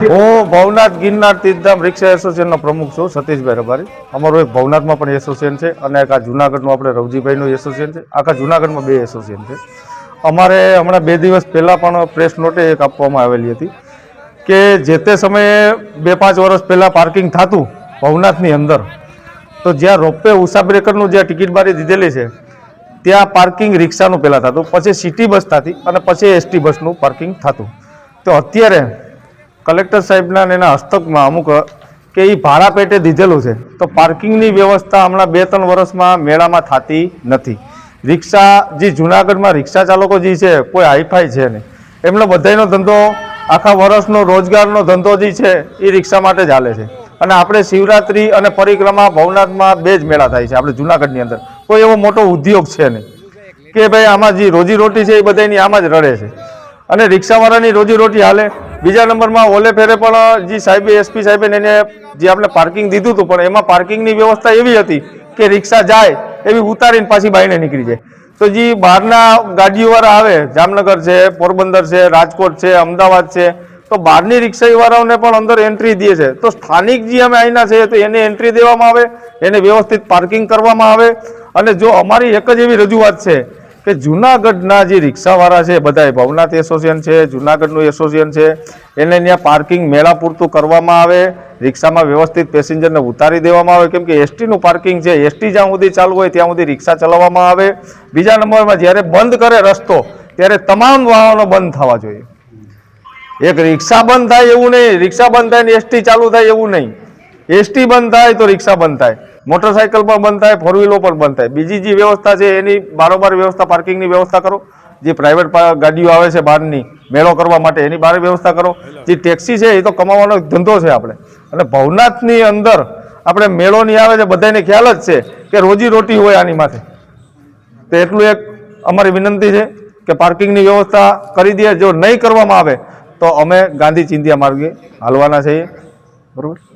હું ભવનાથ ગિરનાર તીર્થધામ રિક્ષા એસોસિએશનનો પ્રમુખ છું, સતીશભાઈ રબારી. અમારું એક ભવનાથમાં પણ એસોસિએશન છે અને એક આ જુનાગઢનું આપણે રવજીભાઈનું એસોસિએશન છે. આખા જુનાગઢમાં 2 એસોસિએશન છે. અમારે હમણાં 2 દિવસ પહેલાં પણ પ્રેસ નોટે એક આપવામાં આવેલી હતી કે જે તે સમયે 2-5 વર્ષ પહેલાં પાર્કિંગ થતું ભવનાથની અંદર, તો જ્યાં રોપવે ઉષા બ્રેકરનું જ્યાં ટિકિટ બારી દીધેલી છે ત્યાં પાર્કિંગ રિક્ષાનું પહેલાં થતું, પછી સિટી બસ થતી અને પછી એસટી બસનું પાર્કિંગ થતું. તો અત્યારે કલેક્ટર સાહેબના એના હસ્તકમાં અમુક કે એ ભાડા પેટે દીધેલું છે, તો પાર્કિંગની વ્યવસ્થા હમણાં 2-3 વર્ષમાં મેળામાં થતી નથી. રિક્ષા જે જુનાગઢમાં રિક્ષા ચાલકો જે છે કોઈ હાઈફાઈ છે નહીં, એમનો બધાનો ધંધો આખા વર્ષનો રોજગારનો ધંધો જે છે એ રિક્ષા માટે જ હાલે છે. અને આપણે શિવરાત્રિ અને પરિક્રમા ભવનાથમાં 2 જ મેળા થાય છે આપણે જુનાગઢની અંદર. કોઈ એવો મોટો ઉદ્યોગ છે નહીં કે ભાઈ આમાં જે રોજીરોટી છે એ બધાની આમાં જ રડે છે અને રિક્ષાવાળાની રોજીરોટી હાલે. બીજા નંબરમાં ઓલે ફેરે પણ જે સાહેબે એસપી સાહેબે એને જે આપણે પાર્કિંગ દીધું હતું, પણ એમાં પાર્કિંગની વ્યવસ્થા એવી હતી કે રિક્ષા જાય એવી ઉતારીને પાછી બાઈને નીકળી જાય. તો જે બહારના ગાડીઓવાળા આવે, જામનગર છે, પોરબંદર છે, રાજકોટ છે, અમદાવાદ છે, તો બહારની રિક્ષાવાળાઓને પણ અંદર એન્ટ્રી દે છે. તો સ્થાનિક જે અમે અહીંના છે તો એને એન્ટ્રી દેવામાં આવે, એને વ્યવસ્થિત પાર્કિંગ કરવામાં આવે. અને જો અમારી એક જ એવી રજૂઆત છે કે જુનાગઢના જે રિક્ષાવાળા છે બધાય, ભવનાથ એસોસિએશન છે, જુનાગઢનું એસોસિએશન છે, એને ત્યાં પાર્કિંગ મેળા પૂરતું કરવામાં આવે, રિક્ષામાં વ્યવસ્થિત પેસેન્જરને ઉતારી દેવામાં આવે. કેમ કે એસટીનું પાર્કિંગ છે, એસટી જ્યાં સુધી ચાલુ હોય ત્યાં સુધી રિક્ષા ચલાવવામાં આવે. બીજા નંબરમાં જ્યારે બંધ કરે રસ્તો ત્યારે તમામ વાહનો બંધ થવા જોઈએ. એક રિક્ષા બંધ થાય એવું નહીં, રિક્ષા બંધ થાય ને એસટી ચાલુ થાય એવું નહીં. એસટી બંધ થાય તો રિક્ષા બંધ થાય, મોટરસાયકલ પણ બંધ થાય, 4 વ્હીલો પણ બંધ થાય. બીજી જે વ્યવસ્થા છે એની બારોબાર વ્યવસ્થા, પાર્કિંગની વ્યવસ્થા કરો. જે પ્રાઇવેટ ગાડીઓ આવે છે બહારની મેળો કરવા માટે, એની બહાર વ્યવસ્થા કરો. જે ટેક્સી છે એ તો કમાવાનો ધંધો છે આપણે. અને ભવનાથની અંદર આપણે મેળોની આવે છે, બધાને ખ્યાલ જ છે કે રોજીરોટી હોય આની માથે. તો એટલું એક અમારી વિનંતી છે કે પાર્કિંગની વ્યવસ્થા કરી દે. જો નહીં કરવામાં આવે તો અમે ગાંધી ચિંધ્યા માર્ગે હાલવાના છીએ. બરાબર.